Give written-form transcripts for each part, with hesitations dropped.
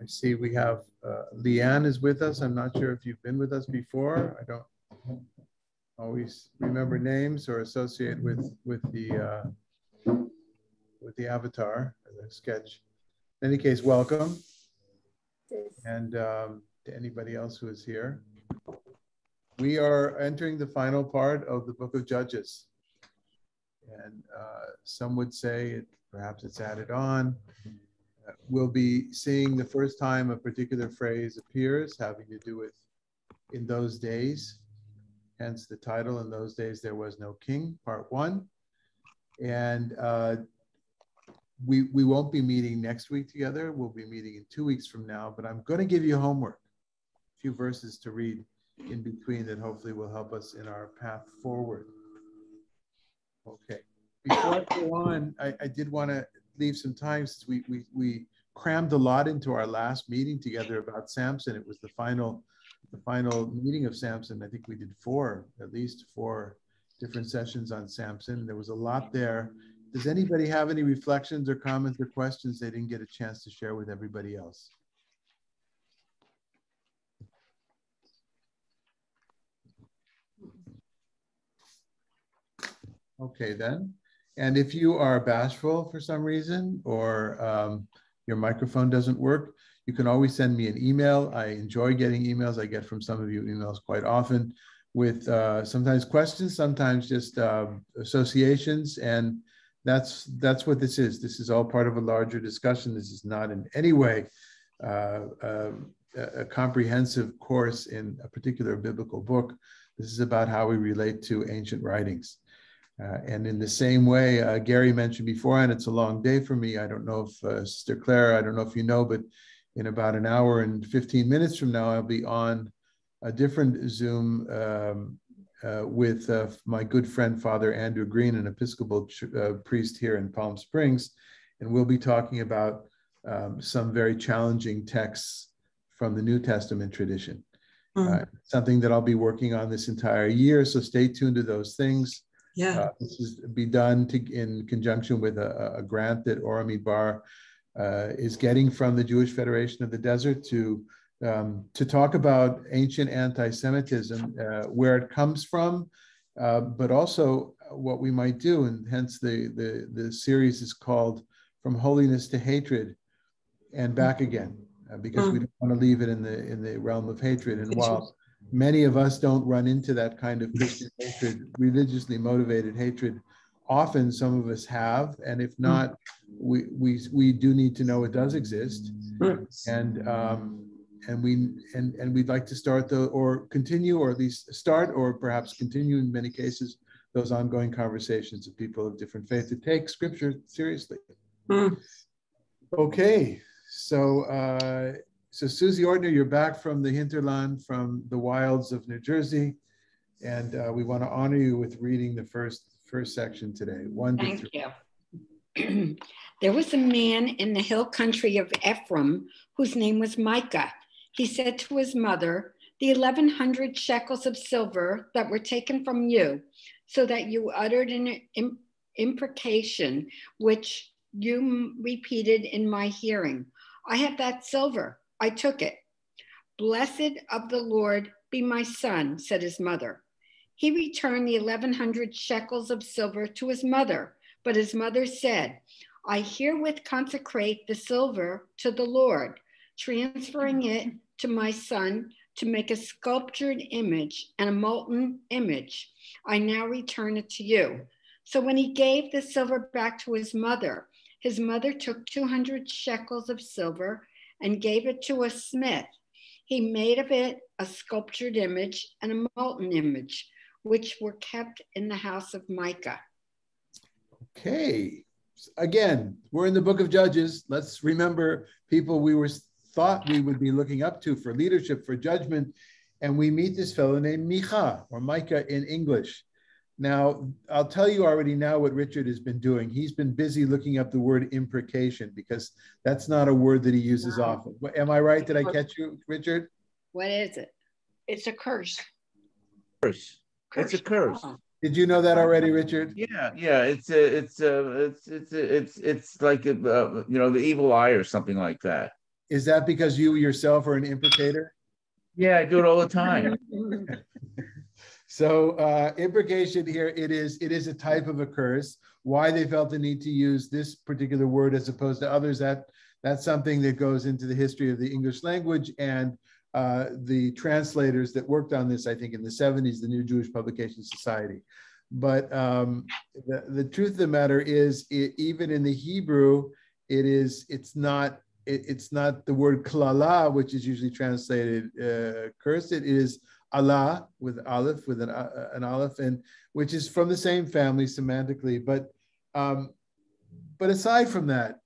I see we have Leanne is with us. I'm not sure if you've been with us before. I don't always remember names or associate with the avatar, the sketch. In any case, welcome. And to anybody else who is here. We are entering the final part of the book of Judges. And some would say perhaps it's added on. We'll be seeing the first time a particular phrase appears having to do with in those days, hence the title, in those days there was no king, part 1. And we won't be meeting next week together. We'll be meeting in 2 weeks from now, but I'm going to give you homework, a few verses to read in between that hopefully will help us in our path forward. Okay. Before I go on, I did want to leave some time since we crammed a lot into our last meeting together about Samson. It was the final meeting of Samson. I think we did at least four different sessions on Samson. There was a lot there. Does anybody have any reflections or comments or questions they didn't get a chance to share with everybody else? Okay then. And if you are bashful for some reason or your microphone doesn't work, you can always send me an email. I enjoy getting emails. I get from some of you emails quite often with sometimes questions, sometimes just associations. And that's what this is. This is all part of a larger discussion. This is not in any way a comprehensive course in a particular biblical book. This is about how we relate to ancient writings. And in the same way, Gary mentioned before, and it's a long day for me. I don't know if Sister Claire, I don't know if you know, but in about an hour and 15 minutes from now, I'll be on a different Zoom with my good friend, Father Andrew Green, an Episcopal priest here in Palm Springs. And we'll be talking about some very challenging texts from the New Testament tradition. Something that I'll be working on this entire year. So stay tuned to those things. Yeah, this is be done in conjunction with a grant that Oramid Bar is getting from the Jewish Federation of the Desert to talk about ancient anti-Semitism, where it comes from, but also what we might do, and hence the series is called From Holiness to Hatred and Back Again, because we don't want to leave it in the realm of hatred. And while many of us don't run into that kind of Christian hatred, religiously motivated hatred, often some of us have, and if not, we do need to know it does exist, and we'd like to start or continue, or at least start, or perhaps continue in many cases, those ongoing conversations of people of different faiths to take Scripture seriously. Okay, so Susie Ortner, you're back from the hinterland, from the wilds of New Jersey, and we want to honor you with reading the first section today. Thank you. There was a man in the hill country of Ephraim whose name was Micah. He said to his mother, "The 1,100 shekels of silver that were taken from you, so that you uttered an imprecation which you repeated in my hearing. I have that silver. I took it." "Blessed of the Lord be my son," said his mother. He returned the 1,100 shekels of silver to his mother, but his mother said, "I herewith consecrate the silver to the Lord, transferring it to my son to make a sculptured image and a molten image. I now return it to you." So when he gave the silver back to his mother took 200 shekels of silver and gave it to a smith. He made of it a sculptured image and a molten image, which were kept in the house of Micah. Okay. Again, we're in the book of Judges. Let's remember people we thought we would be looking up to for leadership, for judgment. And we meet this fellow named Micha, or Micah in English. Now, I'll tell you already now what Richard has been doing. He's been busy looking up the word imprecation, because that's not a word that he uses often. Am I right? Did I catch you, Richard? What is it? It's a curse. Curse. It's a curse. Oh. Did you know that already, Richard? Yeah. It's like the evil eye or something like that. Is that because you yourself are an imprecator? Yeah, I do it all the time. So imprecation here, it is a type of a curse. Why they felt the need to use this particular word as opposed to others, that's something that goes into the history of the English language, and the translators that worked on this, I think in the 70s, the New Jewish Publication Society. But the truth of the matter is, even in the Hebrew, it's not the word klala, which is usually translated curse. It is Allah with aleph, with an aleph, and which is from the same family semantically. But aside from that,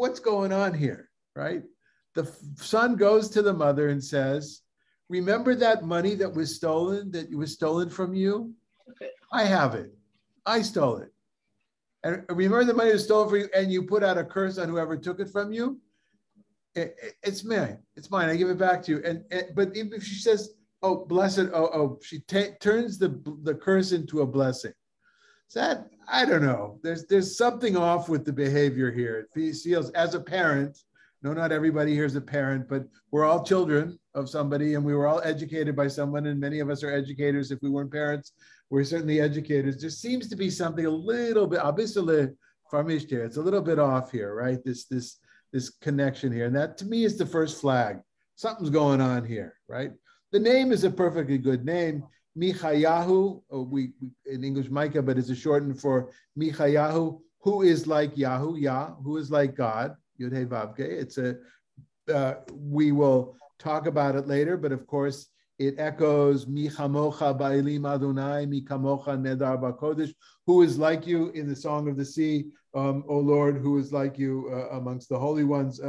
what's going on here, right? The son goes to the mother and says, "Remember that money that was stolen from you? I have it. I stole it. And remember the money was stolen from you, and you put out a curse on whoever took it from you? It's mine. It's mine. I give it back to you." But even if she says, "Oh, blessed," she turns the curse into a blessing. So that, I don't know. There's something off with the behavior here. It feels, as a parent, no, not everybody here is a parent, but we're all children of somebody, and we were all educated by someone, and many of us are educators. If we weren't parents, we're certainly educators. There seems to be something a little bit, it's a little bit off here, right? This connection here. And that, to me, is the first flag. Something's going on here, right? The name is a perfectly good name. Michayahu, we in English Micah, but it's a shortened for Michayahu, who is like Yahu, Yah, who is like God, Yud Hey Vav Kei. It's we will talk about it later, but of course it echoes Mi Chamocha Ba'ilim Adonai, Mi Kamocha Nedar Bakodesh, who is like you in the Song of the Sea, O Lord, who is like you amongst the holy ones,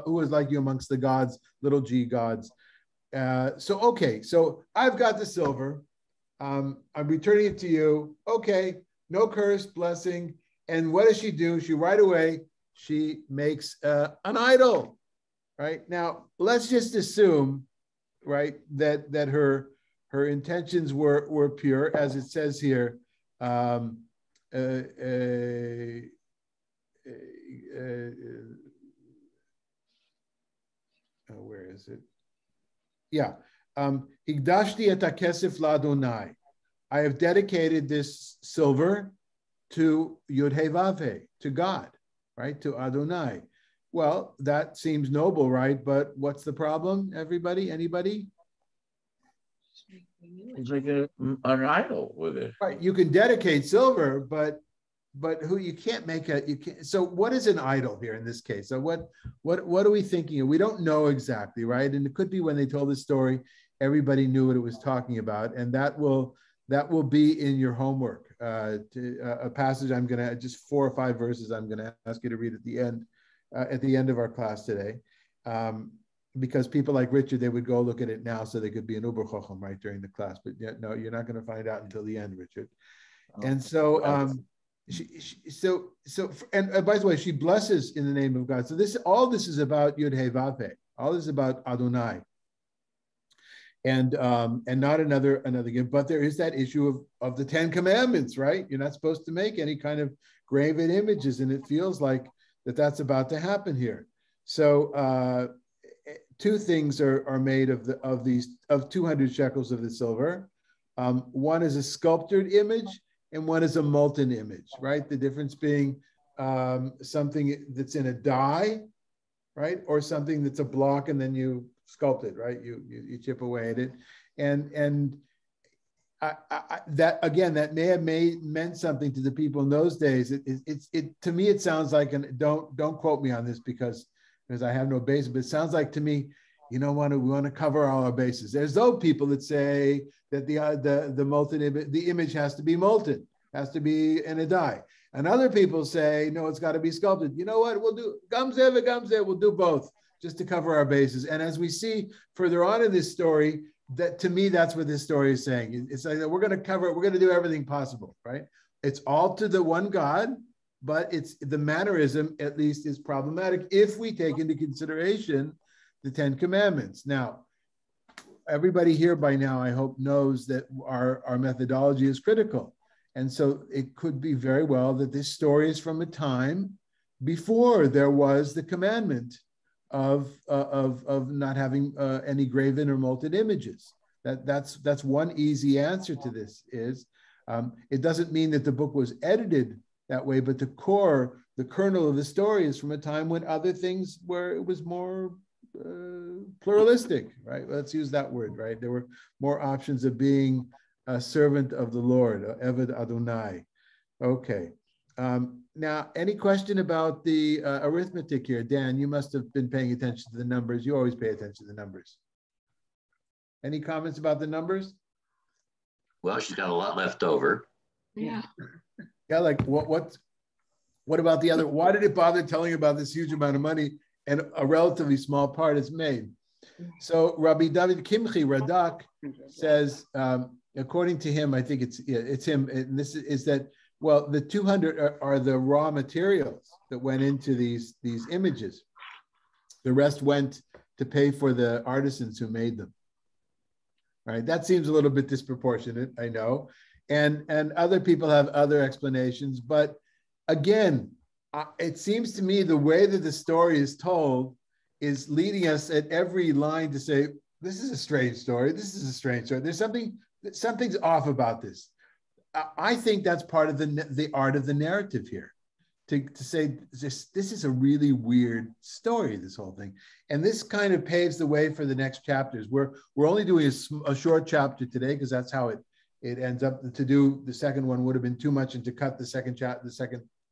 who is like you amongst the gods, little g gods. So I've got the silver. I'm returning it to you. Okay, no curse, blessing. And what does she do? She makes an idol, right? Now, let's just assume, right, that her intentions were pure, as it says here. Where is it? Yeah. Higdashti et hakesef l'Adonai. I have dedicated this silver to Yud Hey Vav Hey, to God, right? To Adonai. Well, that seems noble, right? But what's the problem, everybody? Anybody? It's like an idol with it. Right. You can dedicate silver, but you can't make a, you can't. So what is an idol here in this case? So what are we thinking of? We don't know exactly, right? And it could be when they told the story, everybody knew what it was talking about, and that will be in your homework. A passage I'm going to, just 4 or 5 verses I'm going to ask you to read at the end of our class today, because people like Richard, they would go look at it now so they could be an Uber Chochem right during the class. But yeah, no, you're not going to find out until the end, Richard. And so, and by the way, she blesses in the name of God. So all this is about Yud Hey Vav Hey. All this is about Adonai, and not another gift. But there is that issue of the 10 Commandments, right? You're not supposed to make any kind of graven images, and it feels like that's about to happen here. So 2 things are made of 200 shekels of the silver. One is a sculptured image, and one is a molten image, right? The difference being something that's in a die, right? Or something that's a block and then you sculpt it, right? You chip away at it. And that, again, that may have meant something to the people in those days. To me, it sounds like, and don't quote me on this because I have no basis, but it sounds like to me, we want to cover all our bases. There's those people that say that the molten image, the image has to be molten, has to be in a die. And other people say, no, it's got to be sculpted. You know what? We'll do gamzeh, we'll do both just to cover our bases. And as we see further on in this story, that to me, that's what this story is saying. It's like we're going to do everything possible, right? It's all to the one God, but it's the mannerism, at least, is problematic if we take into consideration the 10 Commandments. Now, everybody here by now, I hope, knows that our methodology is critical. And so it could be very well that this story is from a time before there was the commandment of not having any graven or molten images. That's one easy answer to this. Is it doesn't mean that the book was edited that way, but the kernel of the story is from a time when other things it was more pluralistic, right? Let's use that word, right? There were more options of being a servant of the Lord, Eved Adonai. Okay. Now, any question about the arithmetic here? Dan, you must have been paying attention to the numbers. You always pay attention to the numbers. Any comments about the numbers? Well, she's got a lot left over. Yeah. Yeah, like what about the other? Why did it bother telling about this huge amount of money and a relatively small part is made? So Rabbi David Kimchi Radak says, according to him, I think it's him, and this is that, well, the 200 are the raw materials that went into these images. The rest went to pay for the artisans who made them. Right? That seems a little bit disproportionate, I know. And other people have other explanations. But again, it seems to me the way that the story is told is leading us at every line to say, this is a strange story. This is a strange story. Something's off about this. I think that's part of the art of the narrative here, to say this is a really weird story, this whole thing. And this kind of paves the way for the next chapters. We're only doing a short chapter today because that's how it ends up. To do the second one would have been too much, and to cut the second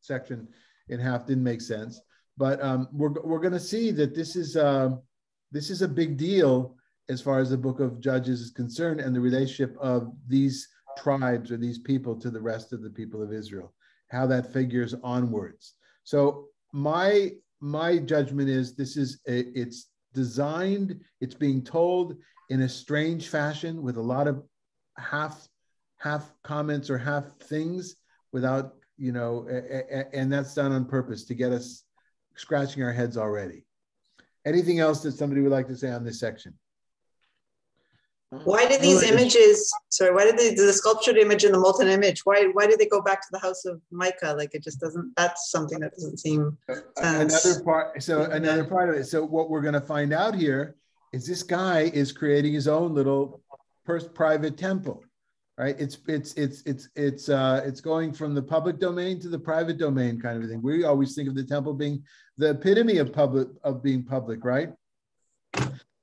section in half didn't make sense. But we're going to see that this is a big deal as far as the book of Judges is concerned, and the relationship of these tribes or these people to the rest of the people of Israel, how that figures onwards. So my judgment is it's designed, it's being told in a strange fashion with a lot of half comments or half things without, and that's done on purpose to get us scratching our heads already. Anything else that somebody would like to say on this section? Why did these images, why did the sculptured image and the molten image, why did they go back to the house of Micah? Like, it just doesn't, that's something that doesn't seem sense. Another part of it. So what we're going to find out here is this guy is creating his own little private temple, right? It's going from the public domain to the private domain kind of a thing. We always think of the temple being the epitome of being public, right?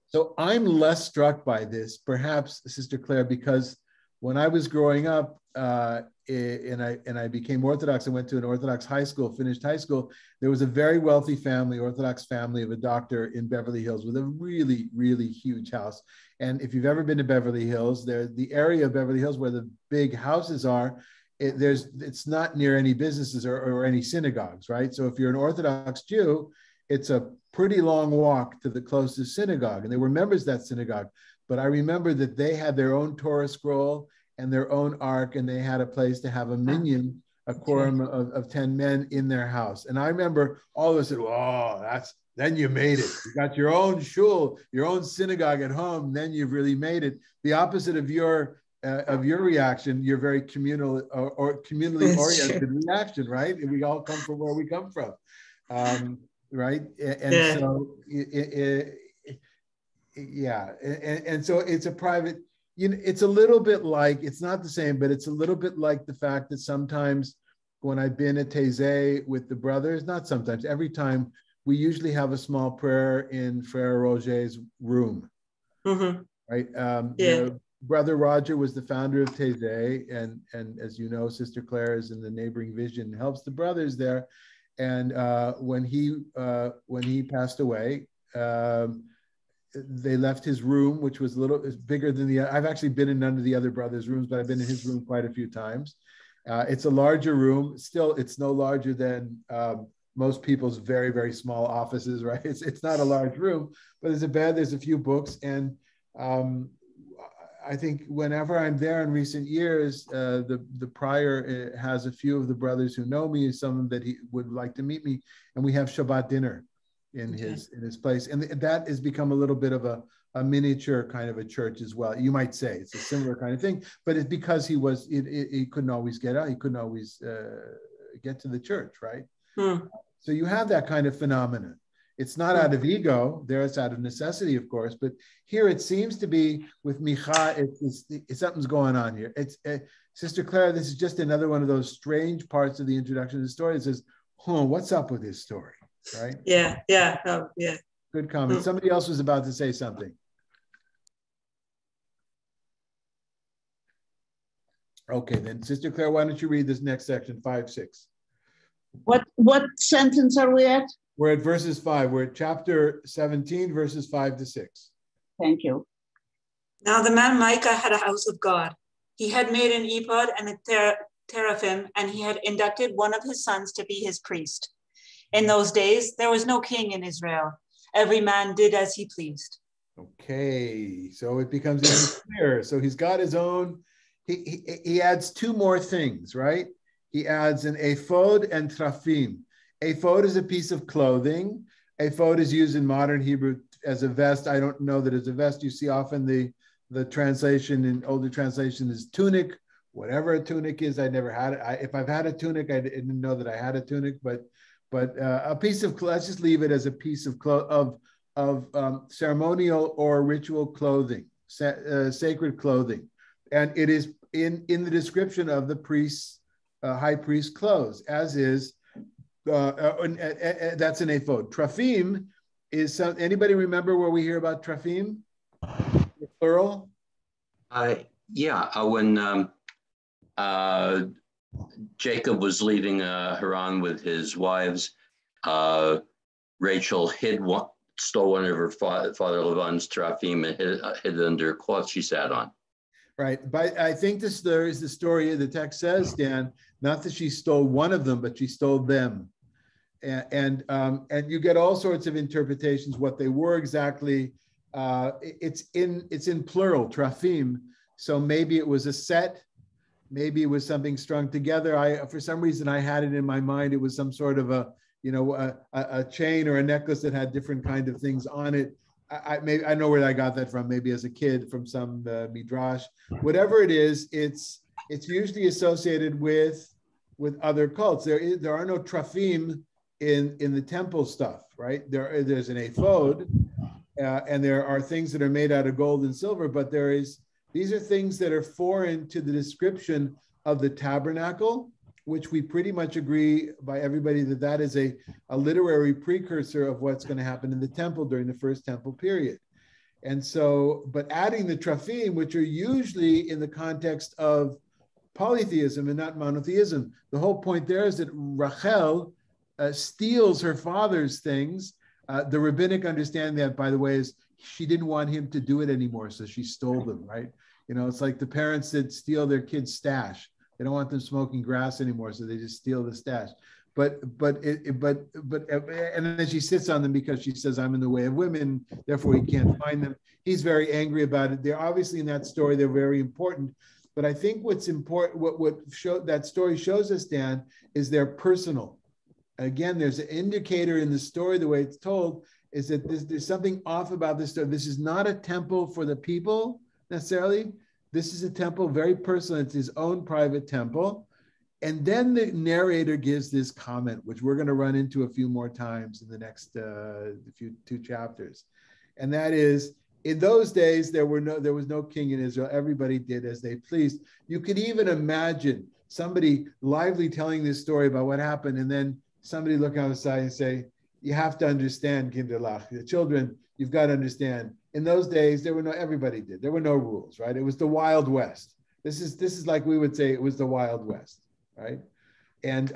So I'm less struck by this, perhaps, Sister Claire, because when I was growing up and I became Orthodox, I went to an Orthodox high school, finished high school. There was a very wealthy family, Orthodox family of a doctor in Beverly Hills with a really, really huge house. And if you've ever been to Beverly Hills, the area of Beverly Hills where the big houses are, it's not near any businesses or any synagogues, right? So if you're an Orthodox Jew, it's a pretty long walk to the closest synagogue, and they were members of that synagogue. But I remember that they had their own Torah scroll and their own ark, and they had a place to have a minyan, a quorum of 10 men in their house. And I remember all of us said, "Oh, then you made it. You got your own shul, your own synagogue at home. Then you've really made it." The opposite of your reaction, your very communal or communally oriented reaction, right? And we all come from where we come from. Right. And so, and so it's a private, it's a little bit like, it's not the same, but it's a little bit like the fact that sometimes when I've been at Taizé with the brothers, not sometimes, every time, we usually have a small prayer in Frère Roger's room. Mm-hmm. Right. Brother Roger was the founder of Taizé, and as you know, Sister Claire is in the neighboring vision, helps the brothers there. And when he passed away, they left his room, which was bigger than I've actually been in none of the other brothers' rooms, but I've been in his room quite a few times. It's a larger room. Still, it's no larger than most people's very, very small offices, right? It's not a large room, but there's a bed, there's a few books. And I think whenever I'm there in recent years, the prior has a few of the brothers who know me, some that he would like to meet me, and we have Shabbat dinner in his place, and that has become a little bit of a miniature kind of a church as well. You might say it's a similar kind of thing, but it's because he couldn't always get out, he couldn't always get to the church, right? So you have that kind of phenomenon. It's not out of ego. There it's out of necessity, of course. But here it seems to be with Micha, something's going on here. Sister Clara, this is just another one of those strange parts of the introduction of the story. It says, what's up with this story, right? Yeah. Oh, yeah. Good comment. Somebody else was about to say something. Okay, then Sister Claire, why don't you read this next section, 5, 6. What sentence are we at? We're at verses 5. We're at chapter 17, verses 5 to 6. Thank you. Now the man Micah had a house of God. He had made an ephod and a teraphim, and he had inducted one of his sons to be his priest. In those days, there was no king in Israel. Every man did as he pleased. Okay, so it becomes even clearer. So he's got his own, he adds 2 more things, right? He adds an ephod and teraphim. Ephod is a piece of clothing. Ephod is used in modern Hebrew as a vest. I don't know that as a vest. You see often the translation in older translation is tunic, whatever a tunic is. I never had it. If I've had a tunic, I didn't know that I had a tunic, but a piece of, let's just leave it as a piece of ceremonial or ritual clothing, sacred clothing. And it is in the description of the priest's, high priest clothes, as is, that's an ephod. Teraphim is anybody remember where we hear about teraphim? The plural? When Jacob was leaving Haran with his wives, Rachel stole one of her father Lavan's teraphim and hid it under a cloth she sat on. Right, but I think there is the story the text says, Dan, not that she stole one of them, but she stole them. And you get all sorts of interpretations what they were exactly. It's in plural, teraphim. So maybe it was a set, maybe it was something strung together. For some reason I had it in my mind. It was some sort of a chain or a necklace that had different kind of things on it. I know where I got that from. Maybe as a kid from some midrash. Whatever it is, it's usually associated with other cults. There are no teraphim in the temple stuff, right? There's an ephod, and there are things that are made out of gold and silver, but these are things that are foreign to the description of the tabernacle, which we pretty much agree by everybody that is a literary precursor of what's going to happen in the temple during the first temple period. And so, but adding the teraphim, which are usually in the context of polytheism and not monotheism, the whole point there is that Rachel steals her father's things. The rabbinic understanding that, by the way, is she didn't want him to do it anymore, so she stole them, right? It's like the parents that steal their kids' stash. They don't want them smoking grass anymore, so they just steal the stash. But and then she sits on them because she says, "I'm in the way of women, therefore he can't find them." He's very angry about it. They're obviously in that story, they're very important. But I think what's important, that story shows us, Dan, is they're personal. Again, there's an indicator in the story, the way it's told, is that there's something off about this story. This is not a temple for the people necessarily. This is a temple, very personal. It's his own private temple. And then the narrator gives this comment, which we're going to run into a few more times in the next 2 chapters. And that is, in those days, there was no king in Israel. Everybody did as they pleased. You could even imagine somebody lively telling this story about what happened, and then somebody look outside and say, you have to understand, Kinderlach, the children, you've got to understand. In those days, everybody did. There were no rules, right? It was the Wild West. This is like we would say it was the Wild West, right? And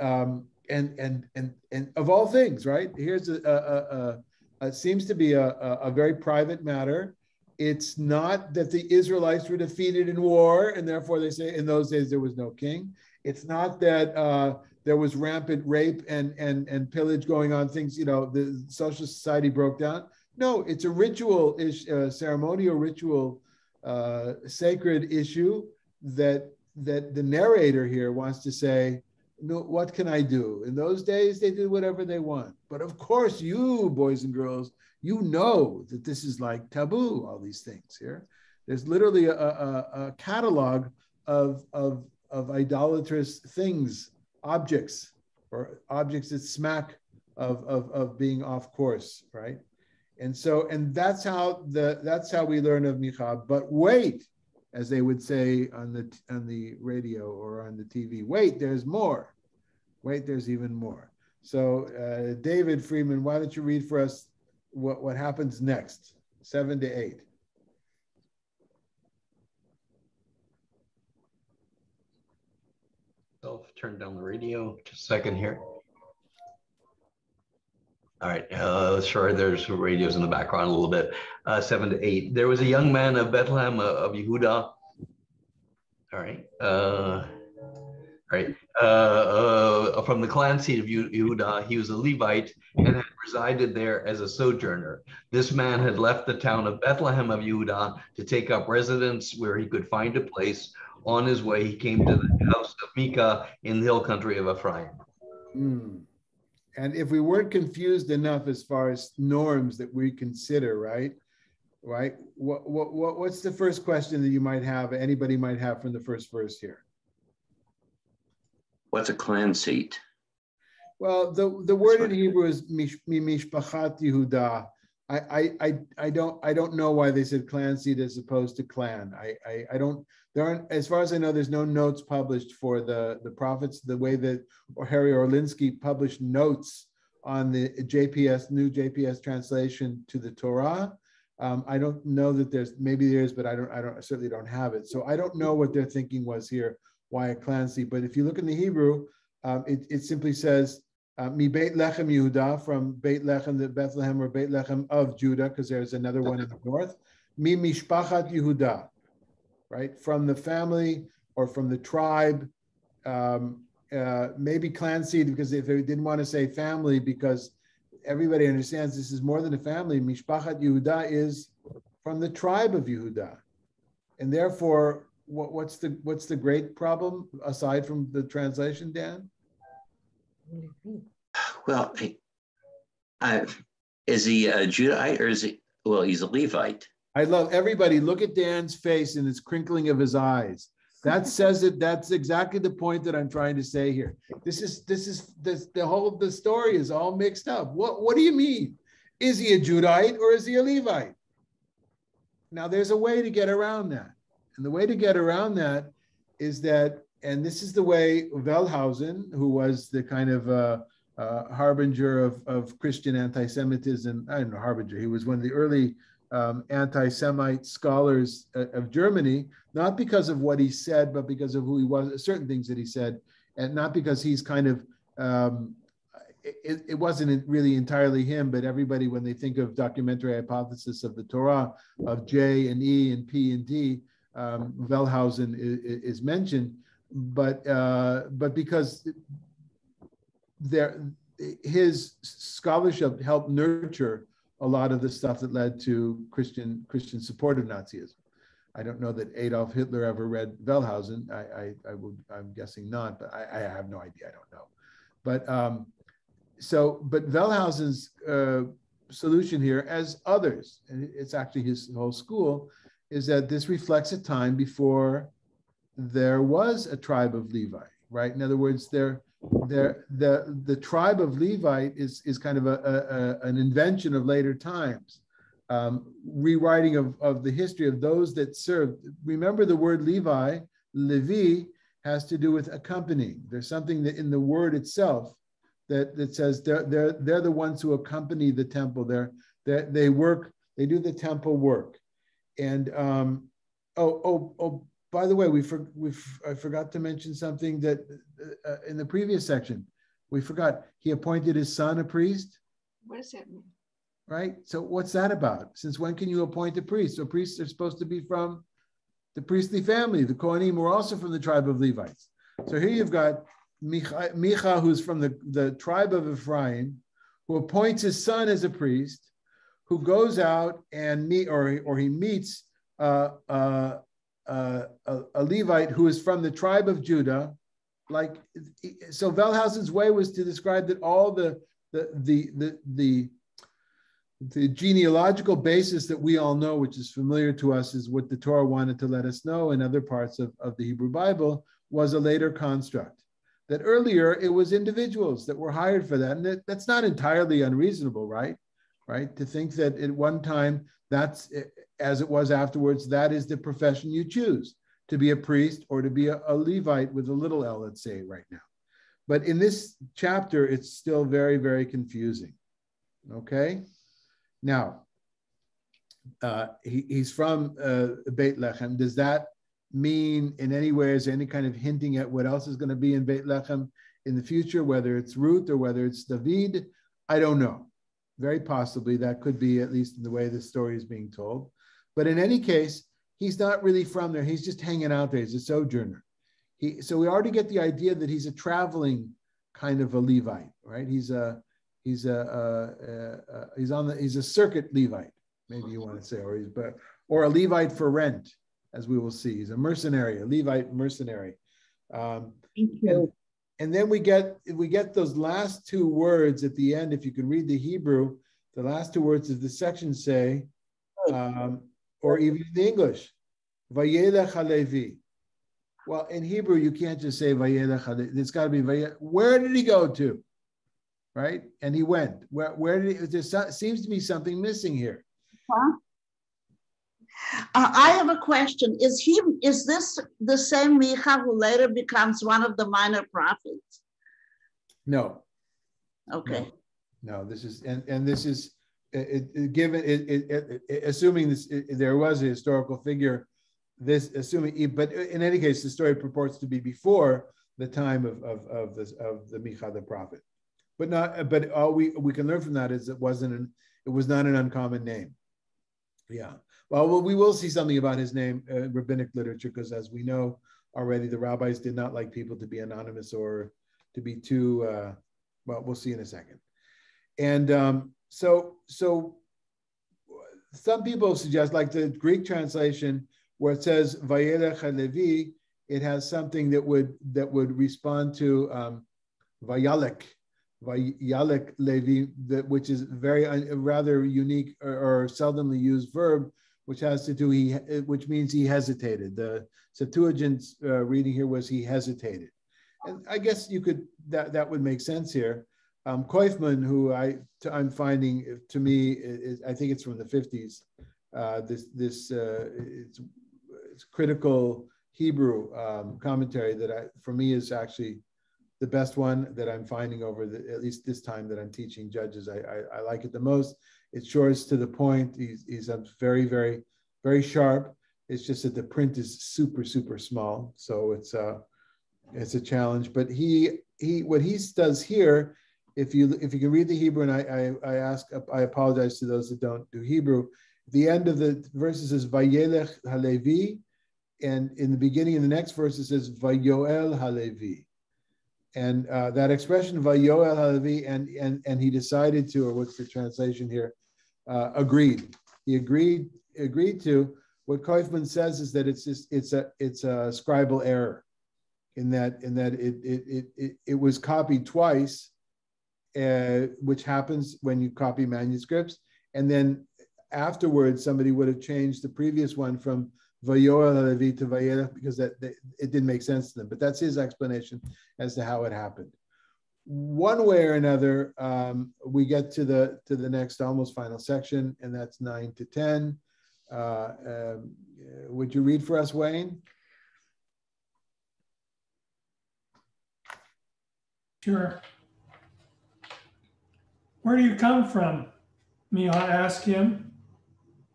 of all things, right? Here's it seems to be a very private matter. It's not that the Israelites were defeated in war, and therefore they say in those days there was no king. It's not that there was rampant rape and pillage going on. Things, the social society broke down. No, it's a ritual, ceremonial ritual, sacred issue that the narrator here wants to say, no, what can I do? In those days, they did whatever they want. But of course, you boys and girls, you know that this is like taboo, all these things here. There's literally a catalog of idolatrous things, objects that smack of being off course, right? And so, and that's how we learn of Micha. But wait, as they would say on the radio or on the TV, wait, there's more. Wait, there's even more. So, David Freeman, why don't you read for us what happens next, 7 to 8. I'll turn down the radio. Just a second here. All right, sorry, there's radios in the background a little bit. 7 to 8. There was a young man of Bethlehem of Yehuda. All right. From the clan seat of Yehuda, he was a Levite and had resided there as a sojourner. This man had left the town of Bethlehem of Yehuda to take up residence where he could find a place. On his way, he came to the house of Micah in the hill country of Ephraim. And if we weren't confused enough as far as norms that we consider, right? What's the first question that you might have, anybody might have from the first verse here? What's a clan seat? Well, the word in Hebrew is mishpachat Yehuda. I don't know why they said clan seat as opposed to clan. There aren't, as far as I know, there's no notes published for the prophets the way that Harry Orlinsky published notes on the new JPS translation to the Torah. I don't know that maybe there is, but I certainly don't have it. So I don't know what their thinking was here, why a clan seat. But if you look in the Hebrew, it simply says, Mi Beit Lechem Yehuda, from Beit Lechem, the Bethlehem or Beit Lechem of Judah, because there's another one in the north. Mi Mishpachat Yehuda, right? From the family or from the tribe, maybe clan seed, because if they didn't want to say family, because everybody understands this is more than a family. Mishpachat Yehuda is from the tribe of Yehuda. And therefore, what's the great problem aside from the translation, Dan? Well, is he a Judahite or is he, well, he's a Levite. I love everybody. Look at Dan's face and his crinkling of his eyes. That says it. That's exactly the point that I'm trying to say here. The whole of the story is all mixed up. What do you mean? Is he a Judahite or is he a Levite? Now there's a way to get around that. And the way to get around that is that, and this is the way Wellhausen, who was the kind of harbinger of Christian anti-Semitism, I don't know, harbinger, he was one of the early anti-Semite scholars of Germany, not because of what he said, but because of who he was, certain things that he said, and not because he's kind of, it wasn't really entirely him, but everybody, when they think of documentary hypothesis of the Torah, of J and E and P and D, Wellhausen is mentioned, but because his scholarship helped nurture a lot of the stuff that led to Christian support of Nazism. I don't know that Adolf Hitler ever read Wellhausen. I'm guessing not, but I have no idea. I don't know. But but Wellhausen's solution here, as others, and it's actually his whole school, is that this reflects a time before there was a tribe of Levi, right? In other words, the tribe of Levite is kind of an invention of later times, rewriting of the history of those that served. Remember, the word Levi has to do with accompanying. There's something that in the word itself that says they're the ones who accompany the temple. They do the temple work. And by the way, I forgot to mention something that in the previous section, we forgot. He appointed his son a priest. What does that mean? Right. So what's that about? Since when can you appoint a priest? So priests are supposed to be from the priestly family. The Kohanim were also from the tribe of Levites. So here you've got Micha, who's from the tribe of Ephraim, who appoints his son as a priest, who goes out and he meets a Levite who is from the tribe of Judah. So Wellhausen's way was to describe that all the genealogical basis that we all know, which is familiar to us, is what the Torah wanted to let us know in other parts of the Hebrew Bible, was a later construct. that earlier it was individuals that were hired for that. And that's not entirely unreasonable, right? Right? To think that at one time, that's as it was afterwards, that is the profession you choose, to be a priest or to be a Levite with a little L, let's say right now. But in this chapter, it's still very, very confusing. Okay? Now, he's from Beit Lechem. Does that mean in any way, is there any kind of hinting at what else is going to be in Beit Lechem in the future, whether it's Ruth or whether it's David? I don't know. Very possibly that could be, at least in the way the story is being told. But in any case, he's not really from there. He's just hanging out there. He's a sojourner. So we already get the idea that he's a traveling kind of a Levite, right? He's a circuit Levite, maybe you want to say, or a Levite for rent, as we will see. He's a mercenary, a Levite mercenary. Thank you. And then we get those last two words at the end. If you can read the Hebrew, the last two words of the section say, or even in the English, Vayelech HaLevi. Well, in Hebrew, you can't just say Vayelech HaLevi. It's got to be Vayelech. Where did he go to? Right? And he went. Where did he? There seems to be something missing here. Huh? I have a question. Is this the same Micha who later becomes one of the minor prophets? No. Okay. No, this is and this is assuming this there was a historical figure. But in any case, the story purports to be before the time of the Micha the prophet. But all we can learn from that is it was not an uncommon name. Yeah. Well, we will see something about his name in rabbinic literature, because as we know already, the rabbis did not like people to be anonymous or to be too, well, we'll see in a second. And so some people suggest, like the Greek translation, where it says Vayelech HaLevi, it has something that would respond to Vayalek Levi, which is rather unique or seldomly used verb, which has to do which means he hesitated. The Septuagint reading here was he hesitated, and I guess you could that would make sense here. Koifman, who I'm finding, to me is, I think it's from the 50s. It's critical Hebrew commentary that for me is actually the best one that I'm finding over at least this time that I'm teaching Judges. I like it the most. It's short, it's to the point. He's very, very, very sharp. It's just that the print is super, super small, so it's a challenge. But what he does here, if you can read the Hebrew, and I apologize to those that don't do Hebrew. The end of the verses is Vayelech HaLevi, and in the beginning of the next verse it says Vayoel HaLevi. And that expression Vayoel HaLevi, and he decided to, or what's the translation here? Agreed. He agreed to. What Koifman says is that it's a scribal error, in that it was copied twice, which happens when you copy manuscripts, and then afterwards somebody would have changed the previous one from Vayoel HaLevi to Vayelech, because it didn't make sense to them. But that's his explanation as to how it happened. One way or another, we get to the next almost final section, and that's 9 to 10. Would you read for us, Wayne? Sure. Where do you come from? Micha asked him.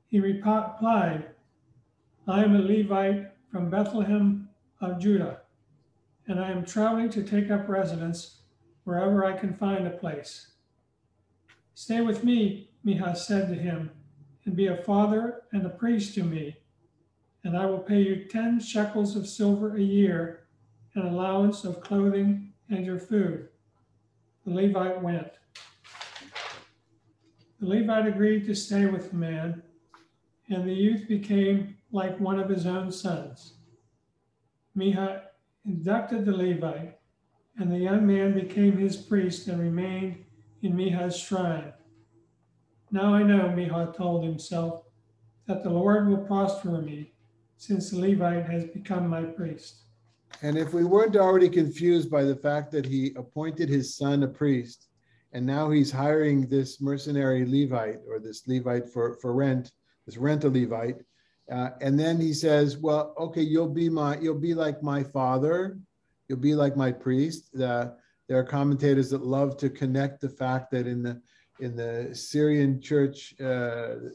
He replied, I am a Levite from Bethlehem of Judah, and I am traveling to take up residence wherever I can find a place. Stay with me, Micha said to him, and be a father and a priest to me, and I will pay you 10 shekels of silver a year, an allowance of clothing and your food. The Levite went. The Levite agreed to stay with the man, and the youth became like one of his own sons. Micha inducted the Levite, and the young man became his priest and remained in Micha's shrine. Now I know, Micha told himself, that the Lord will prosper me, since the Levite has become my priest. And if we weren't already confused by the fact that he appointed his son a priest, and now he's hiring this mercenary Levite, or this Levite for rent, this rent a Levite, and then he says, well, okay, you'll be like my father, you'll be like my priest. There are commentators that love to connect the fact that in the Syrian church, the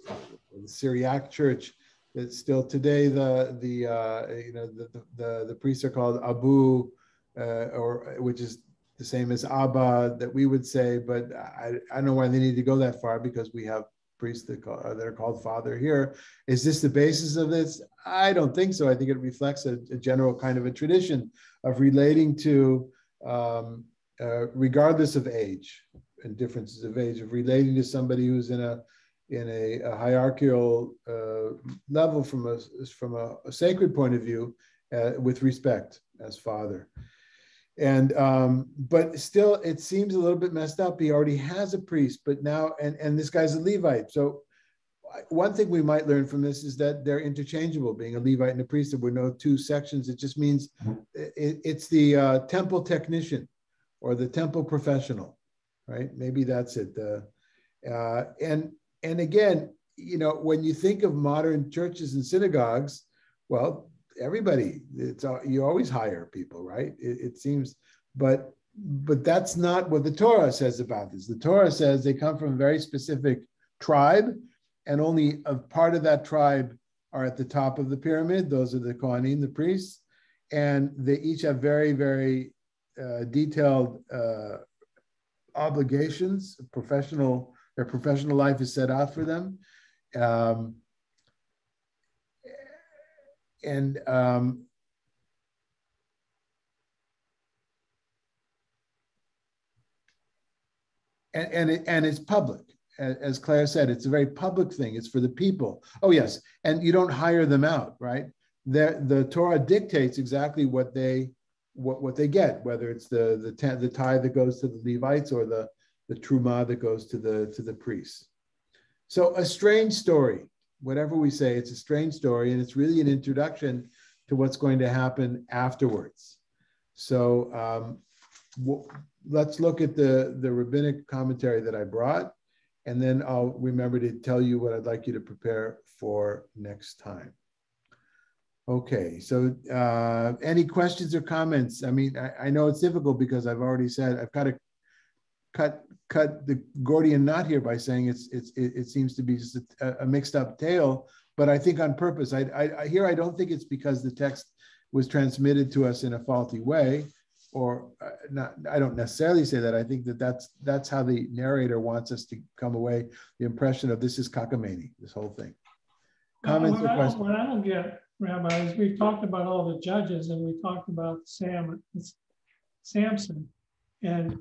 Syriac church, that still today the priests are called Abu, or which is the same as Abba that we would say, but I don't know why they need to go that far, because we have priests that are called father here. Is this the basis of this? I don't think so. I think it reflects a general kind of a tradition of relating to, regardless of age and differences of age, of relating to somebody who's in a hierarchical level from a sacred point of view, with respect as father. And but still, it seems a little bit messed up. He already has a priest, but now, and this guy's a Levite. So one thing we might learn from this is that they're interchangeable, being a Levite and a priest. There were no two sections. It just means it's the temple technician or the temple professional, right? Maybe that's it. And again, you know, when you think of modern churches and synagogues, well, everybody, you always hire people, right? It seems, but that's not what the Torah says about this. The Torah says they come from a very specific tribe, and only a part of that tribe are at the top of the pyramid. Those are the Kohanim, the priests, and they each have very, very detailed obligations. Their professional life is set out for them. And it's public, as Claire said. It's a very public thing. It's for the people. Oh yes, and you don't hire them out, right? The Torah dictates exactly what they get, whether it's the tithe that goes to the Levites or the truma that goes to the priests. So a strange story. Whatever we say, it's a strange story, and it's really an introduction to what's going to happen afterwards. So let's look at the rabbinic commentary that I brought, and then I'll remember to tell you what I'd like you to prepare for next time. Okay, so any questions or comments? I mean, I know it's difficult because I've already said I've got to cut the Gordian knot here by saying it seems to be just a mixed up tale, but I think on purpose. I don't think it's because the text was transmitted to us in a faulty way, or not. I don't necessarily say that. I think that's how the narrator wants us to come away, the impression of this is cockamamie, this whole thing. Comments or questions? What I don't get, Rabbi, is we've talked about all the judges, and we talked about Samson, and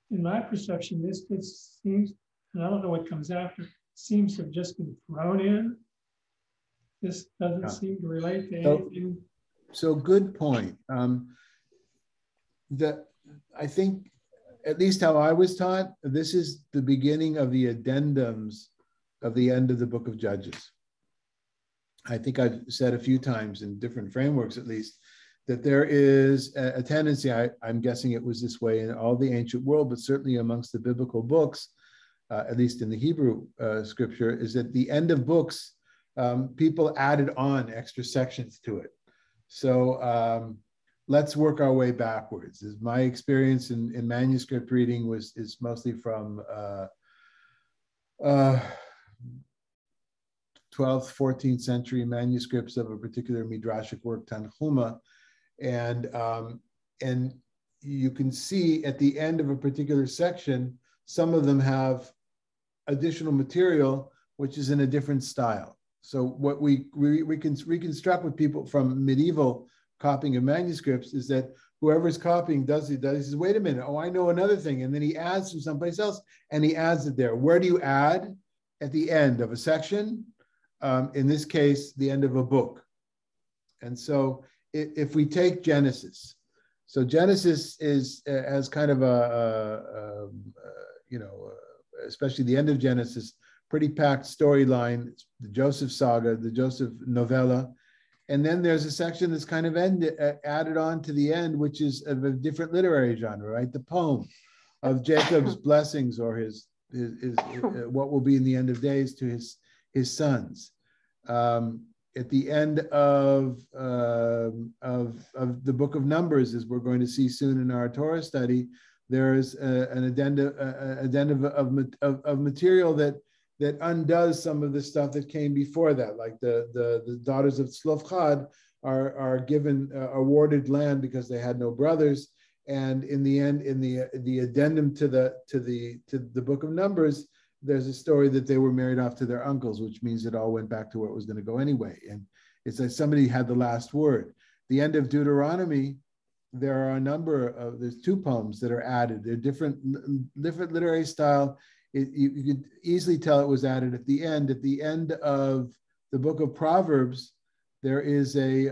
in my perception, this seems, and I don't know what comes after, seems to have just been thrown in. This doesn't seem to relate to anything. So good point. I think, at least how I was taught, this is the beginning of the addendums of the end of the book of Judges. I think I've said a few times in different frameworks, at least, that there is a tendency, I'm guessing it was this way in all the ancient world, but certainly amongst the biblical books, at least in the Hebrew scripture, is that the end of books, people added on extra sections to it. So let's work our way backwards. As my experience in manuscript reading is mostly from 12th, 14th century manuscripts of a particular midrashic work, Tanhuma. And you can see at the end of a particular section, some of them have additional material, which is in a different style. So what we can reconstruct with people from medieval copying of manuscripts is that whoever's copying does he says, wait a minute, oh, I know another thing. And then he adds from someplace else and he adds it there. Where do you add? At the end of a section, in this case, the end of a book. And so if we take Genesis, so Genesis has kind of especially the end of Genesis, pretty packed storyline, the Joseph saga, the Joseph novella. And then there's a section that's kind of added on to the end, which is of a different literary genre, right? The poem of Jacob's blessings, or his what will be in the end of days to his sons. At the end of the book of Numbers, as we're going to see soon in our Torah study, there's an addendum of material that undoes some of the stuff that came before that, like the daughters of Tzlofchad are given awarded land because they had no brothers, and in the end, in the addendum to the book of Numbers, there's a story that they were married off to their uncles, which means it all went back to where it was going to go anyway. And it's like somebody had the last word. The end of Deuteronomy, there are a number of, there's 2 poems that are added. They're different literary style. You could easily tell it was added at the end. At the end of the book of Proverbs, there is a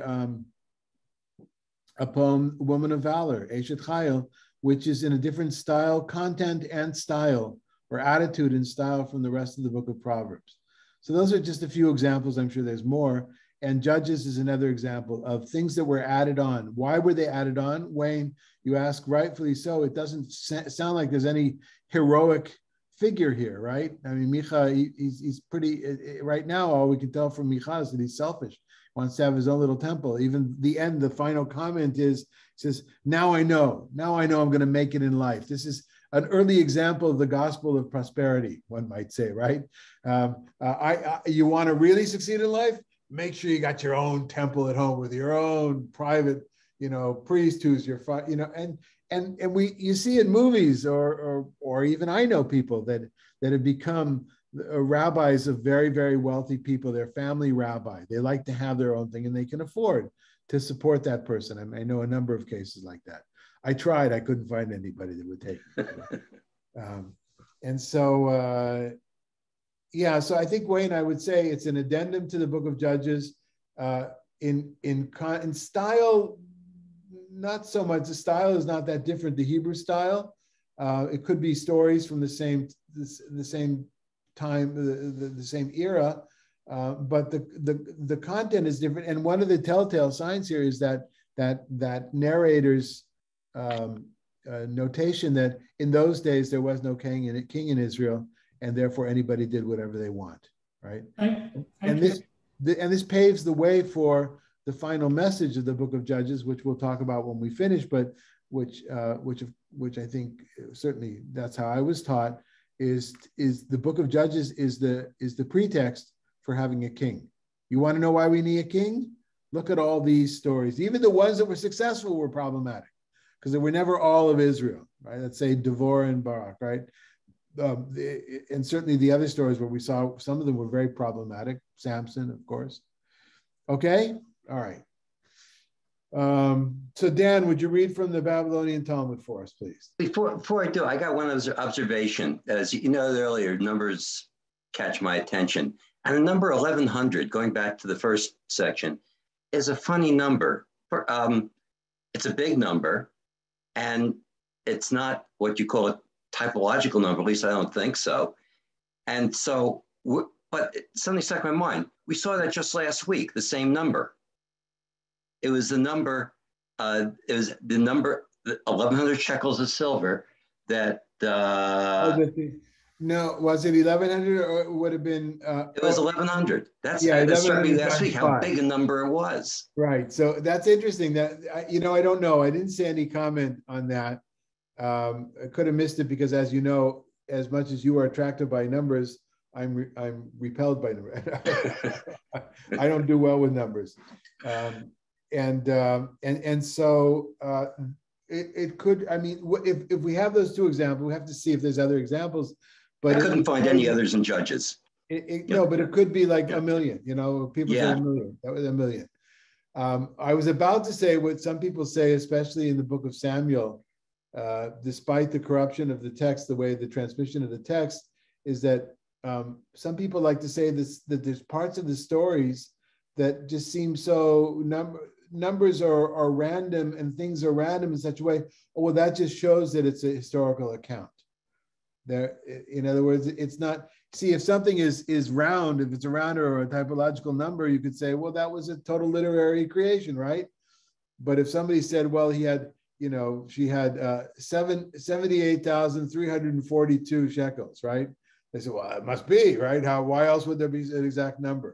poem, Woman of Valor, Eshet Chayil, which is in a different style, content and style, or attitude and style from the rest of the book of Proverbs. So those are just a few examples. I'm sure there's more. And Judges is another example of things that were added on. Why were they added on? Wayne, you ask rightfully so. It doesn't sound like there's any heroic figure here, right? I mean, Micha, he's pretty, right now, all we can tell from Micha is that he's selfish, wants to have his own little temple. Even the end, the final comment says, now I know I'm going to make it in life. This is an early example of the gospel of prosperity, one might say, right? You want to really succeed in life? Make sure you got your own temple at home with your own private, priest who's your, and you see in movies or even I know people that have become rabbis of very, very wealthy people. They're family rabbi. They like to have their own thing and they can afford to support that person. I know a number of cases like that. I tried, I couldn't find anybody that would take it. And so, yeah, so I think, Wayne, I would say it's an addendum to the book of Judges. In style, not so much. The style is not that different, the Hebrew style. It could be stories from the same time, the same era, but the content is different. And one of the telltale signs here is that narrator's notation that in those days there was no king in Israel, and therefore anybody did whatever they want, right? And this paves the way for the final message of the book of Judges, which we'll talk about when we finish, but which I think certainly that's how I was taught, is the book of Judges is the pretext for having a king. You want to know why we need a king? Look at all these stories. Even the ones that were successful were problematic because they were never all of Israel, right? Let's say Devorah and Barak, right? And certainly the other stories where we saw some of them were very problematic. Samson, of course. Okay, all right. So Dan, would you read from the Babylonian Talmud for us, please? Before I do, I got one observation. As you know earlier, numbers catch my attention. And the number 1100, going back to the first section, is a funny number. It's a big number, and it's not what you call a typological number, at least I don't think so. And so, but something stuck in my mind. We saw that just last week, the same number. It was the number, 1,100 shekels of silver that... No, was it 1,100 or it would have been... it was 1,100. That struck me last week, how big a number it was. Right, so that's interesting. That I don't know. I didn't see any comment on that. I could have missed it because, as you know, as much as you are attracted by numbers, I'm repelled by numbers. I don't do well with numbers, and so it could. I mean, if we have those 2 examples, we have to see if there's other examples. But I couldn't find any others in Judges. No, but it could be like a million. People say a million. That was a million. I was about to say what some people say, especially in the book of Samuel. Despite the corruption of the text, the way the transmission of the text is that some people like to say this, that there's parts of the stories that just seem so numbers are random and things are random in such a way. Oh, well, that just shows that it's a historical account. There, in other words, it's not see, if something is round, if it's a round or a typological number, you could say, well, that was a total literary creation, right? But if somebody said, well, he had, she had 78,342 shekels, right? They said, well, it must be, right? Why else would there be an exact number?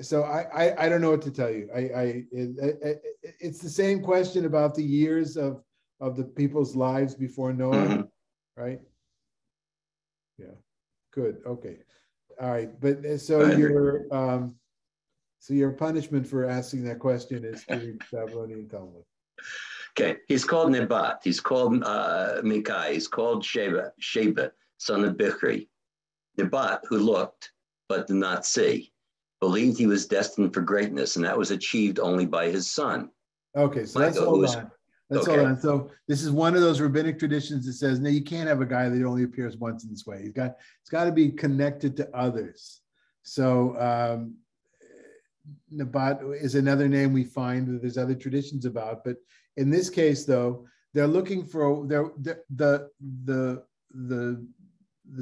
So I don't know what to tell you. It's the same question about the years of the people's lives before Noah, right? Yeah, good, okay. All right, but so your punishment for asking that question is to read Babylonian Talmud. Okay, he's called Nebat, he's called Mikai, he's called Sheba, son of Bichri. Nebat, who looked but did not see, believed he was destined for greatness, and that was achieved only by his son. Okay, so let's hold on. Let's hold on. So this is one of those rabbinic traditions that says, no, you can't have a guy that only appears once in this way. It's got to be connected to others. So Nebat is another name we find that there's other traditions about, but in this case, though, they're looking for the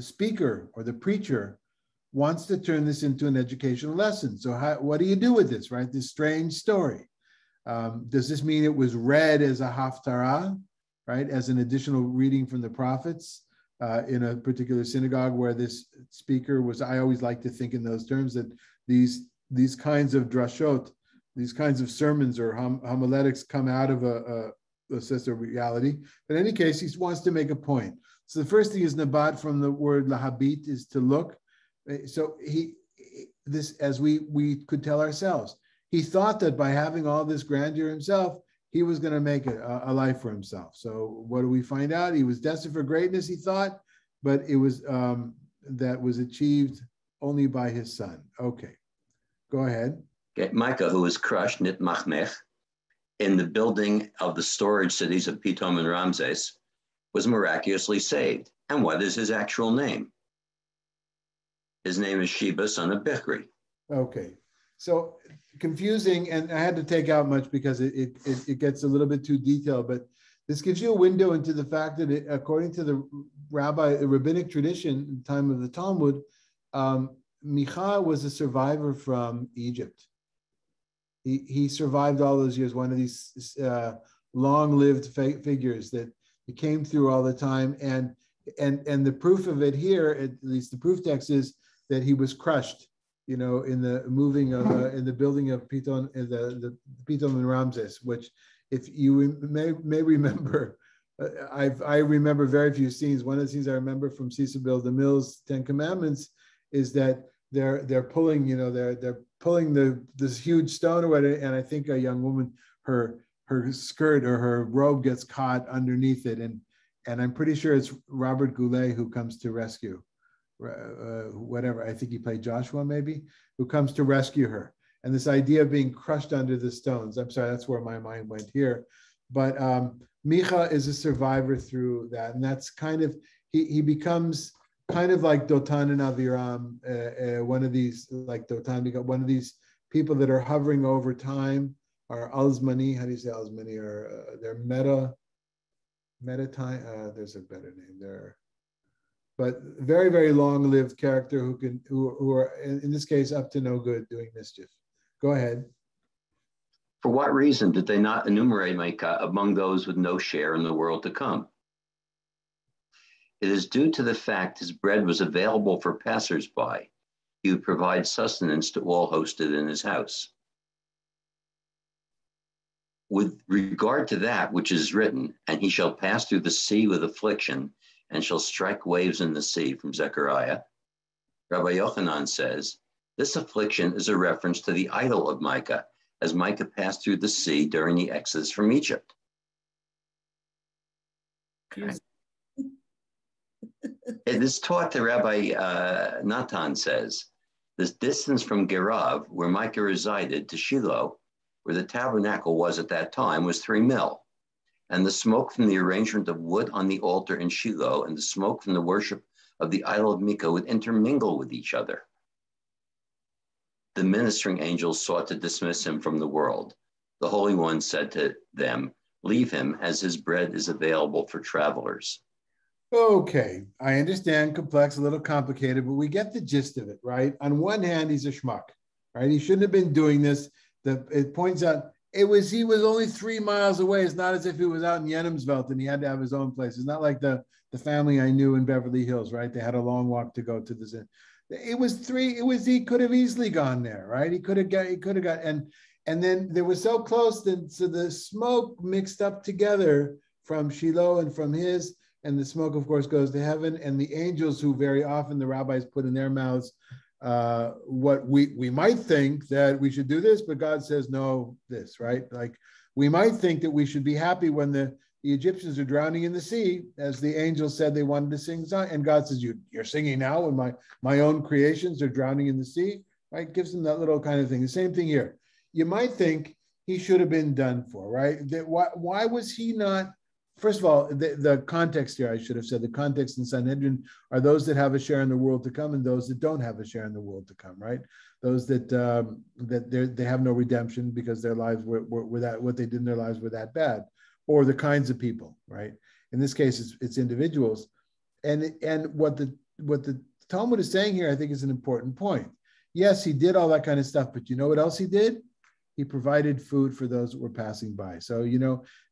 speaker or the preacher wants to turn this into an educational lesson. So what do you do with this, right? This strange story. Does this mean it was read as a haftarah, right? As an additional reading from the prophets in a particular synagogue where this speaker was, I always like to think in those terms that these kinds of drashot, these kinds of sermons or homiletics come out of a sense of reality. But in any case, he wants to make a point. So the first thing is Nebat from the word lahabit is to look. So as we could tell ourselves, he thought that by having all this grandeur himself, he was going to make a life for himself. So what do we find out? He was destined for greatness, he thought, but it was that was achieved only by his son. Okay, go ahead. Okay. Micah, who was crushed, Nit Machmech, in the building of the storage cities of Pitom and Ramses, was miraculously saved. And what is his actual name? His name is Sheba, son of Bichri. Okay, so confusing, and I had to take out much because it gets a little bit too detailed, but this gives you a window into the fact that according to the rabbinic tradition, in the time of the Talmud, Micha was a survivor from Egypt. He survived all those years, one of these long-lived figures that he came through all the time, and the proof of it here, at least the proof text, is that he was crushed, in the moving of in the building of Pitom, the Pitom and Ramses, which, if you may remember, I remember very few scenes. One of the scenes I remember from Cecil Bill DeMille's Ten Commandments is that they're pulling, they're pulling this huge stone or whatever, and I think a young woman, her skirt or her robe gets caught underneath it, and I'm pretty sure it's Robert Goulet who comes to rescue, whatever, I think he played Joshua maybe, who comes to rescue her. And this idea of being crushed under the stones, I'm sorry, that's where my mind went here. But Micha is a survivor through that, and that's kind of, he becomes kind of like Dotan and Aviram, one of these, like Dotan, one of these people that are hovering over time, are Alzmani, how do you say Alzmani, or they're meta time, there's a better name there. But very, very long-lived character who are, in this case, up to no good, doing mischief. Go ahead. For what reason did they not enumerate Micah among those with no share in the world to come? It is due to the fact his bread was available for passers-by. He would provide sustenance to all hosted in his house. With regard to that which is written, and he shall pass through the sea with affliction, and shall strike waves in the sea, from Zechariah, Rabbi Yochanan says, this affliction is a reference to the idol of Micah, as Micah passed through the sea during the exodus from Egypt. Okay. It is taught that Rabbi Natan says, this distance from Gerav, where Micah resided, to Shiloh, where the tabernacle was at that time, was 3 mil. And the smoke from the arrangement of wood on the altar in Shiloh and the smoke from the worship of the idol of Micah would intermingle with each other. The ministering angels sought to dismiss him from the world. The Holy One said to them, leave him, as his bread is available for travelers. Okay, I understand, complex, a little complicated, but we get the gist of it, right? On one hand, he's a schmuck, right? He shouldn't have been doing this. It points out he was only 3 miles away. It's not as if he was out in Jenemsveld and he had to have his own place. It's not like the family I knew in Beverly Hills, right? They had a long walk to go to this. He could have easily gone there, right? He could have got, and then they were so close that so the smoke mixed up together from Shiloh and from his. And the smoke, of course, goes to heaven. And the angels, who very often the rabbis put in their mouths, what we might think that we should do this, but God says, no, this, right? Like we might think that we should be happy when the Egyptians are drowning in the sea, as the angels said they wanted to sing. And God says, you're singing now when my own creations are drowning in the sea, right? Gives them that little kind of thing. The same thing here. You might think he should have been done for, right? Why was he not? First of all, the context here, I should have said, the context in Sanhedrin are those that have a share in the world to come and those that don't have a share in the world to come, right? Those that they have no redemption because their lives were that, what they did in their lives were that bad, or the kinds of people, right? In this case, it's individuals. And what the Talmud is saying here, I think, is an important point. Yes, he did all that kind of stuff, but you know what else he did? He provided food for those that were passing by. So,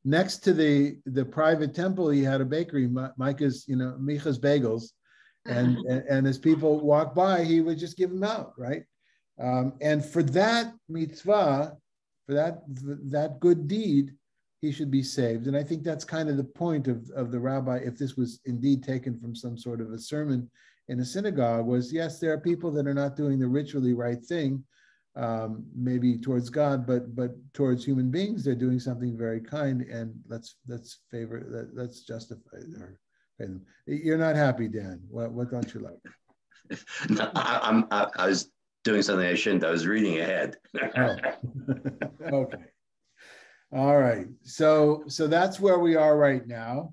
next to the private temple, he had a bakery, Micha's Bagels. And as people walk by, he would just give them out, right? And for that mitzvah, for that good deed, he should be saved. And I think that's kind of the point of the rabbi, if this was indeed taken from some sort of a sermon in a synagogue, was, yes, there are people that are not doing the ritually right thing, maybe towards God, but towards human beings, they're doing something very kind, and let's justify them. You're not happy, Dan. What don't you like? No, I was doing something I shouldn't. I was reading ahead. Oh. Okay. All right. So that's where we are right now.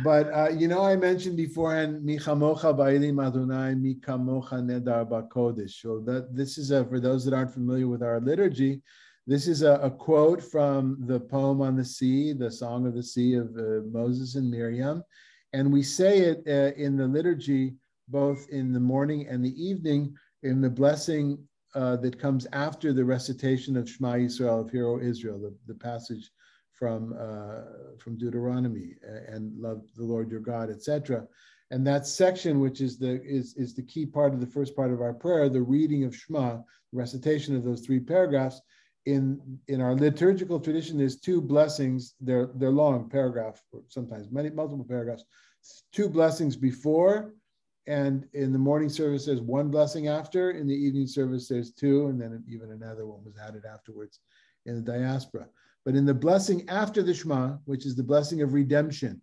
But I mentioned beforehand, Mi chamocha ba'ilim Adonai, mi kamocha nedar b'kodesh. So that this is for those that aren't familiar with our liturgy, this is a quote from the poem on the sea, the Song of the Sea of Moses and Miriam, and we say it in the liturgy both in the morning and the evening in the blessing that comes after the recitation of Shema Yisrael, of Hear O Israel, the passage from Deuteronomy, and love the Lord your God, etc. And that section, which is the key part of the first part of our prayer, the reading of Shema, the recitation of those 3 paragraphs. In our liturgical tradition, there's 2 blessings. They're long paragraphs, or sometimes multiple paragraphs. 2 blessings before, and in the morning service there's 1 blessing after. In the evening service there's 2, and then even another one was added afterwards in the diaspora. But in the blessing after the Shema, which is the blessing of redemption,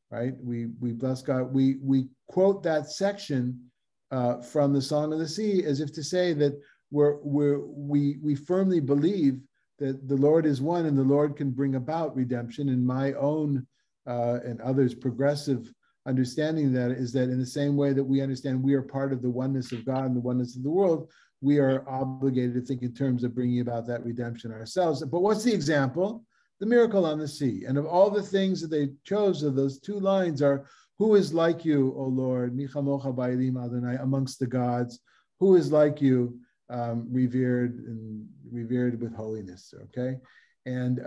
right? We bless God. We quote that section from the Song of the Sea as if to say that we firmly believe that the Lord is one and the Lord can bring about redemption. In my own and others' progressive understanding that is that in the same way that we understand we are part of the oneness of God and the oneness of the world, we are obligated to think in terms of bringing about that redemption ourselves. But what's the example? The miracle on the sea. And of all the things that they chose, of those 2 lines are, who is like you, O Lord, Mi chamocha ba'ilim Adonai, amongst the gods, who is like you, revered with holiness, okay? And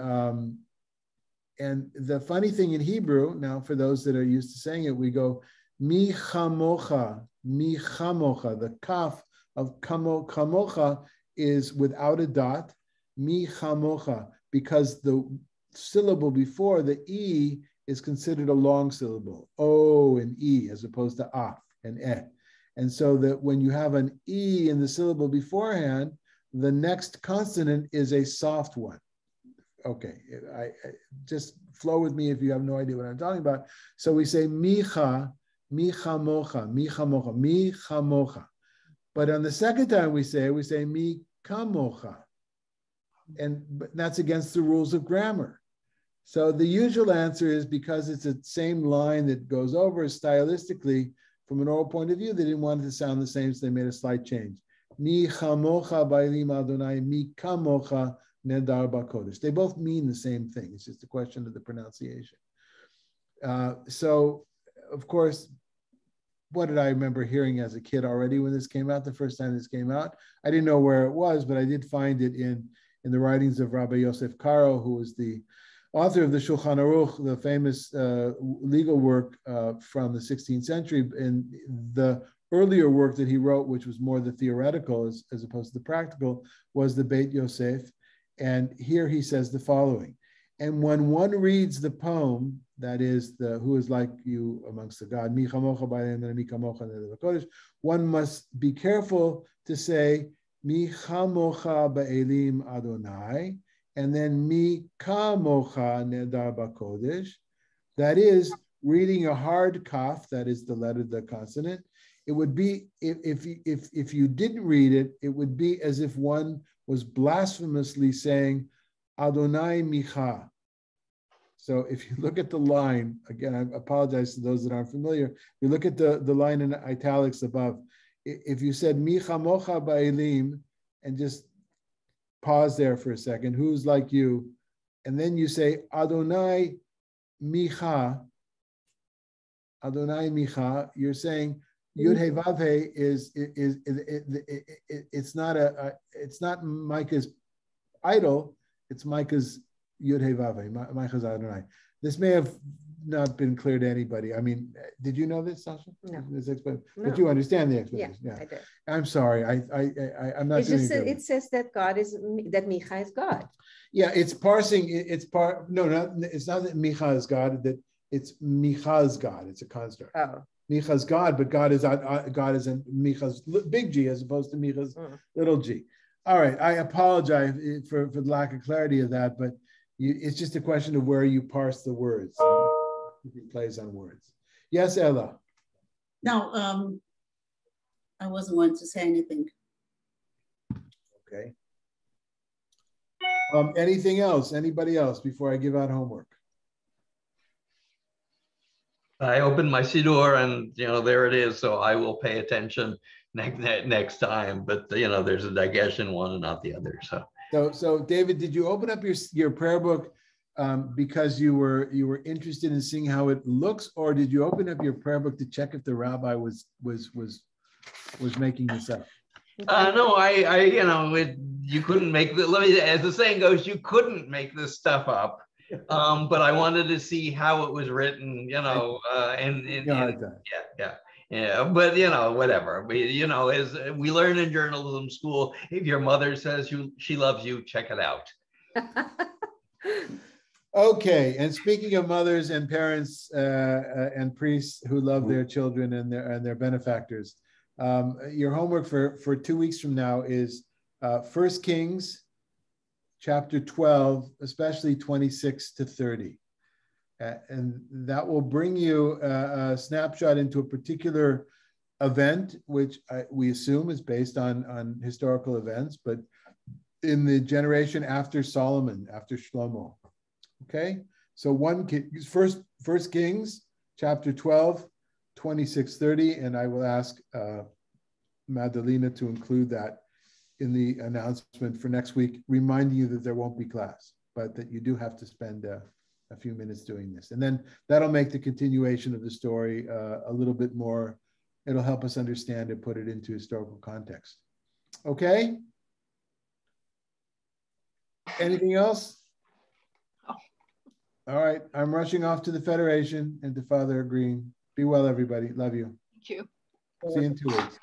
the funny thing in Hebrew, now for those that are used to saying it, we go, Mi chamocha, the kaf of kamocha is without a dot, mi chamocha, because the syllable before, the E, is considered a long syllable, O and E, as opposed to A and E. And so that when you have an E in the syllable beforehand, the next consonant is a soft one. Okay, I just flow with me if you have no idea what I'm talking about. So we say micha, michamocha, michamocha, michamocha. But on the second time we say mi kamocha. But that's against the rules of grammar. So the usual answer is because it's the same line that goes over stylistically from an oral point of view, they didn't want it to sound the same, so they made a slight change. Mi chamocha ba'ilim Adonai, mi kamocha nedar b'kodesh. They both mean the same thing. It's just a question of the pronunciation. So of course, what did I remember hearing as a kid already when this came out, the first time this came out? I didn't know where it was, but I did find it in the writings of Rabbi Yosef Karo, who was the author of the Shulchan Aruch, the famous legal work from the 16th century. And the earlier work that he wrote, which was more the theoretical as opposed to the practical, was the Beit Yosef. And here he says the following: and when one reads the poem, that is the who is like you amongst the God, one must be careful to say Mi chamocha ba'elim Adonai, and then Mi kamocha nedar b'kodesh. That is, reading a hard kaf, that is the letter, the consonant. It would be, if you didn't read it, it would be as if one was blasphemously saying Adonai micha. So if you look at the line, again, I apologize to those that aren't familiar, you look at the line in italics above. If you said Mi chamocha ba'elim, and just pause there for a second, who's like you, and then you say Adonai micha, you're saying Yud He Vav He it's not Micah's idol, it's Micah's Yud He Vav He, Micah's Adonai. This may have not been clear to anybody. I mean, did you know this, Sasha? No. No. But you understand the explanation. Yeah, I did. I'm sorry. I'm not. It's just it says that that Micha is God. Yeah, it's parsing. It's not that Micha is God. That it's Micha's God. It's a construct. Oh. Micha's God, but God is in Micha's big G as opposed to Micha's little g. All right, I apologize for the lack of clarity of that, but it's just a question of where you parse the words. It plays on words. Yes, Ella. No, I wasn't wanting to say anything. Okay. Anything else? Anybody else before I give out homework? I opened my Siddur and, there it is. So I will pay attention next time. But, there's a digestion one and not the other. So David, did you open up your prayer book because you were interested in seeing how it looks, or did you open up your prayer book to check if the rabbi was making this up? No, you couldn't make as the saying goes, you couldn't make this stuff up. But I wanted to see how it was written, yeah. But whatever. As we learn in journalism school, if your mother says she loves you, check it out. Okay. And speaking of mothers and parents and priests who love their children and their benefactors, your homework for 2 weeks from now is 1 Kings chapter 12, especially 26 to 30. And that will bring you a snapshot into a particular event, which we assume is based on historical events, but in the generation after Solomon, after Shlomo. Okay, so 1 Kings chapter 12, 26, 30, and I will ask Madalena to include that in the announcement for next week, reminding you that there won't be class, but that you do have to spend a few minutes doing this. And then that'll make the continuation of the story a little bit more, it'll help us understand and put it into historical context. Okay? Anything else? All right, I'm rushing off to the Federation and to Father Green. Be well, everybody. Love you. Thank you. See you in 2 weeks.